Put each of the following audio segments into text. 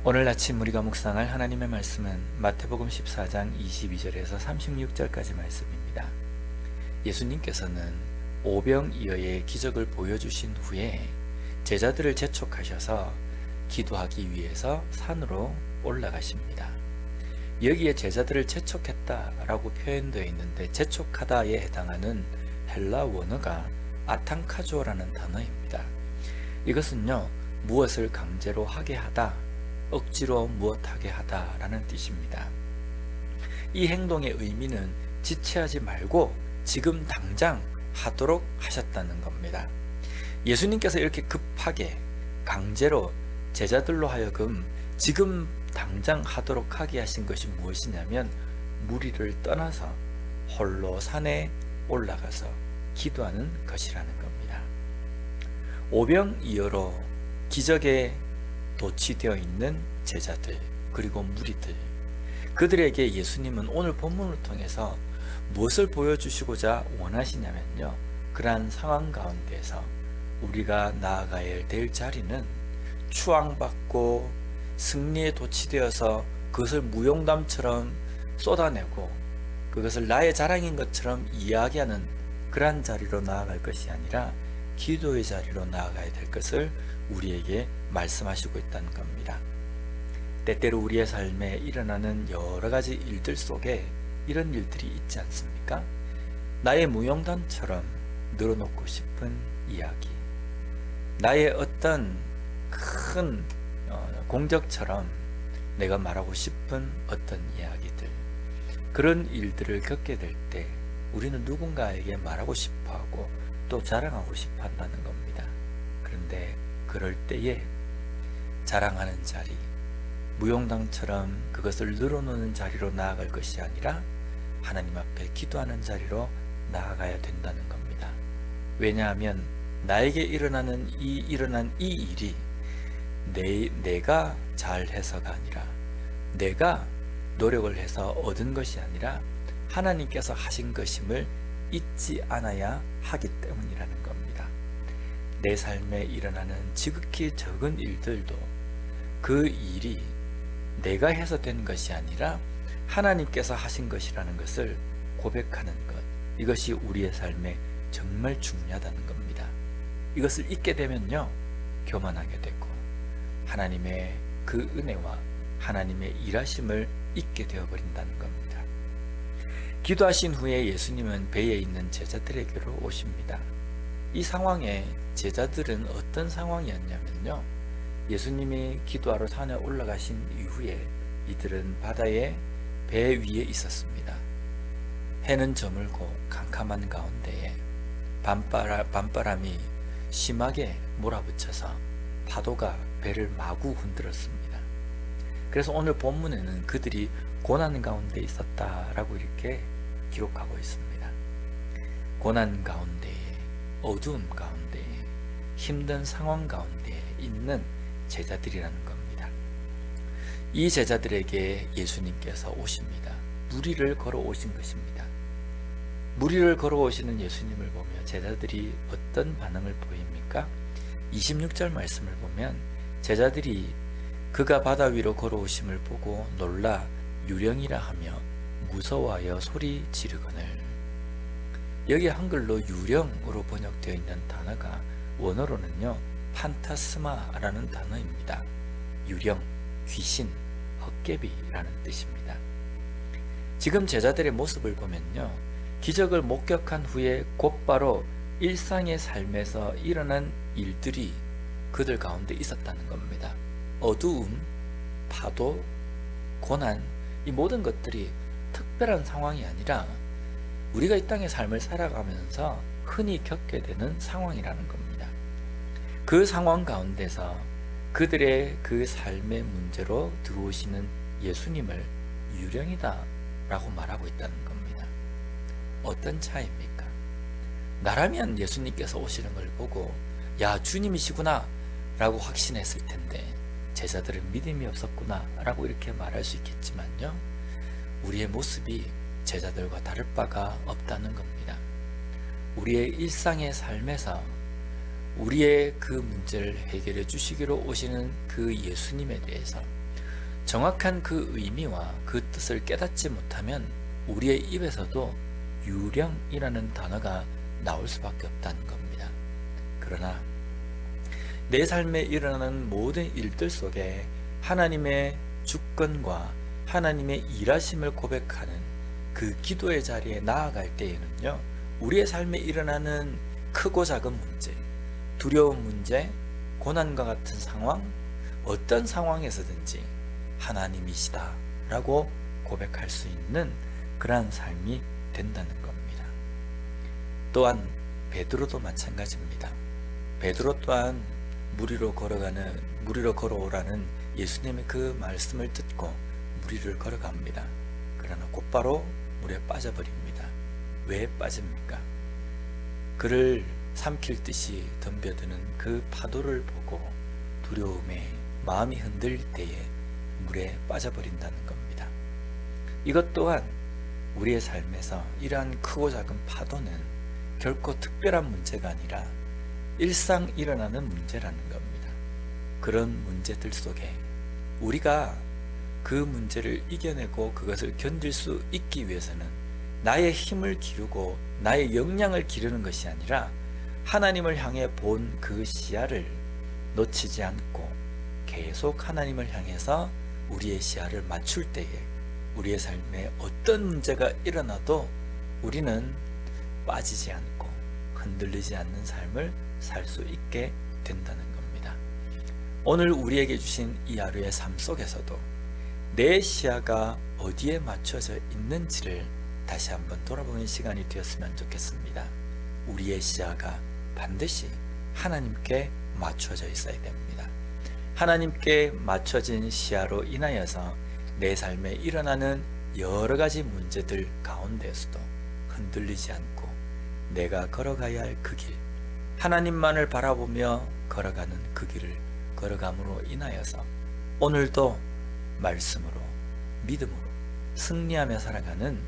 오늘 아침 우리가 묵상할 하나님의 말씀은 마태복음 14장 22절에서 36절까지 말씀입니다. 예수님께서는 오병이어의 기적을 보여주신 후에 제자들을 재촉하셔서 기도하기 위해서 산으로 올라가십니다. 여기에 제자들을 재촉했다라고 표현되어 있는데 재촉하다에 해당하는 헬라 원어가 아탄카조라는 단어입니다. 이것은요, 무엇을 강제로 하게 하다, 억지로 무엇하게 하다라는 뜻입니다. 이 행동의 의미는 지체하지 말고 지금 당장 하도록 하셨다는 겁니다. 예수님께서 이렇게 급하게 강제로 제자들로 하여금 지금 당장 하도록 하게 하신 것이 무엇이냐면 무리를 떠나서 홀로 산에 올라가서 기도하는 것이라는 겁니다. 오병이어로 기적에 도취되어 있는 제자들 그리고 무리들, 그들에게 예수님은 오늘 본문을 통해서 무엇을 보여주시고자 원하시냐면요, 그러한 상황 가운데서 우리가 나아가야 될 자리는 추앙받고 승리에 도취되어서 그것을 무용담처럼 쏟아내고 그것을 나의 자랑인 것처럼 이야기하는 그러한 자리로 나아갈 것이 아니라 기도의 자리로 나아가야 될 것을 우리에게 말씀하시고 있다는 겁니다. 때때로 우리의 삶에 일어나는 여러 가지 일들 속에 이런 일들이 있지 않습니까? 나의 무용담처럼 늘어놓고 싶은 이야기, 나의 어떤 큰 공적처럼 내가 말하고 싶은 어떤 이야기들, 그런 일들을 겪게 될 때 우리는 누군가에게 말하고 싶어하고 또 자랑하고 싶어 한다는 겁니다. 그런데 그럴 때에 자랑하는 자리, 무용담처럼 그것을 늘어놓는 자리로 나아갈 것이 아니라 하나님 앞에 기도하는 자리로 나아가야 된다는 겁니다. 왜냐하면 나에게 일어난 이 일이 내가 잘해서가 아니라 내가 노력을 해서 얻은 것이 아니라 하나님께서 하신 것임을 잊지 않아야 하기 때문이라는 겁니다. 내 삶에 일어나는 지극히 적은 일들도 그 일이 내가 해서 된 것이 아니라 하나님께서 하신 것이라는 것을 고백하는 것, 이것이 우리의 삶에 정말 중요하다는 겁니다. 이것을 잊게 되면요, 교만하게 되고 하나님의 그 은혜와 하나님의 일하심을 잊게 되어버린다는 겁니다. 기도하신 후에 예수님은 배에 있는 제자들에게로 오십니다. 이 상황에 제자들은 어떤 상황이었냐면요, 예수님이 기도하러 산에 올라가신 이후에 이들은 바다에 배 위에 있었습니다. 해는 저물고 캄캄한 가운데에 밤바람이 심하게 몰아붙여서 파도가 배를 마구 흔들었습니다. 그래서 오늘 본문에는 그들이 고난 가운데 있었다라고 이렇게 기록하고 있습니다. 고난 가운데에, 어두움 가운데에, 힘든 상황 가운데에 있는 제자들이라는 겁니다. 이 제자들에게 예수님께서 오십니다. 무리를 걸어오신 것입니다. 무리를 걸어오시는 예수님을 보며 제자들이 어떤 반응을 보입니까? 26절 말씀을 보면 제자들이 그가 바다 위로 걸어오심을 보고 놀라 유령이라 하며 무서워하여 소리 지르거늘. 여기 한글로 유령으로 번역되어 있는 단어가 원어로는요, 판타스마라는 단어입니다. 유령, 귀신, 헛개비라는 뜻입니다. 지금 제자들의 모습을 보면요, 기적을 목격한 후에 곧바로 일상의 삶에서 일어난 일들이 그들 가운데 있었다는 겁니다. 어두움, 파도, 고난, 이 모든 것들이 특별한 상황이 아니라 우리가 이 땅의 삶을 살아가면서 흔히 겪게 되는 상황이라는 겁니다. 그 상황 가운데서 그들의 그 삶의 문제로 들어오시는 예수님을 유령이다 라고 말하고 있다는 겁니다. 어떤 차이입니까? 나라면 예수님께서 오시는 걸 보고 야, 주님이시구나 라고 확신했을 텐데 제자들은 믿음이 없었구나 라고 이렇게 말할 수 있겠지만요, 우리의 모습이 제자들과 다를 바가 없다는 겁니다. 우리의 일상의 삶에서 우리의 그 문제를 해결해 주시기로 오시는 그 예수님에 대해서 정확한 그 의미와 그 뜻을 깨닫지 못하면 우리의 입에서도 유령이라는 단어가 나올 수밖에 없다는 겁니다. 그러나 내 삶에 일어나는 모든 일들 속에 하나님의 주권과 하나님의 일하심을 고백하는 그 기도의 자리에 나아갈 때에는요, 우리의 삶에 일어나는 크고 작은 문제, 두려운 문제, 고난과 같은 상황, 어떤 상황에서든지 하나님이시다 라고 고백할 수 있는 그러한 삶이 된다는 겁니다. 또한 베드로도 마찬가지입니다. 베드로 또한 물 위로 걸어오라는 예수님의 그 말씀을 듣고 물 위를 걸어갑니다. 그러나 곧바로 물에 빠져버립니다. 왜 빠집니까? 그를 삼킬 듯이 덤벼드는 그 파도를 보고 두려움에 마음이 흔들릴 때에 물에 빠져버린다는 겁니다. 이것 또한 우리의 삶에서 이러한 크고 작은 파도는 결코 특별한 문제가 아니라 일상 일어나는 문제라는 겁니다. 그런 문제들 속에 우리가 그 문제를 이겨내고 그것을 견딜 수 있기 위해서는 나의 힘을 기르고 나의 역량을 기르는 것이 아니라 하나님을 향해 본 그 시야를 놓치지 않고 계속 하나님을 향해서 우리의 시야를 맞출 때에 우리의 삶에 어떤 문제가 일어나도 우리는 빠지지 않고 흔들리지 않는 삶을 살 수 있게 된다는 겁니다. 오늘 우리에게 주신 이 하루의 삶 속에서도 내 시야가 어디에 맞춰져 있는지를 다시 한번 돌아보는 시간이 되었으면 좋겠습니다. 우리의 시야가 반드시 하나님께 맞춰져 있어야 됩니다. 하나님께 맞춰진 시야로 인하여서 내 삶에 일어나는 여러 가지 문제들 가운데서도 흔들리지 않고 내가 걸어가야 할 그 길, 하나님만을 바라보며 걸어가는 그 길을 걸어감으로 인하여서 오늘도 말씀으로, 믿음으로 승리하며 살아가는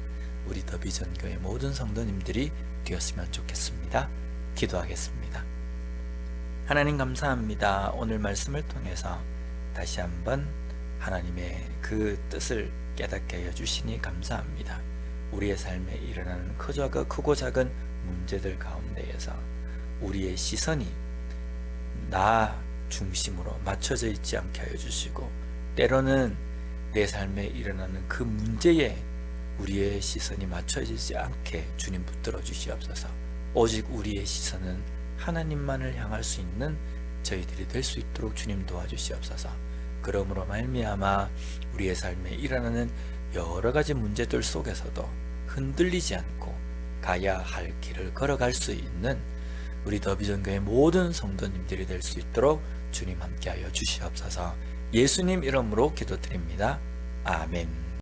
우리 더비전교회 모든 성도님들이 되었으면 좋겠습니다. 기도하겠습니다. 하나님 감사합니다. 오늘 말씀을 통해서 다시 한번 하나님의 그 뜻을 깨닫게 하여 주시니 감사합니다. 우리의 삶에 일어나는 크고 작은 문제들 가운데에서 우리의 시선이 나 중심으로 맞춰져 있지 않게 하여 주시고, 때로는 내 삶에 일어나는 그 문제에 우리의 시선이 맞춰지지 않게 주님 붙들어 주시옵소서. 오직 우리의 시선은 하나님만을 향할 수 있는 저희들이 될 수 있도록 주님 도와주시옵소서. 그러므로 말미암아 우리의 삶에 일어나는 여러 가지 문제들 속에서도 흔들리지 않고 가야 할 길을 걸어갈 수 있는 우리 더비전교회 모든 성도님들이 될 수 있도록 주님 함께하여 주시옵소서. 예수님 이름으로 기도드립니다. 아멘.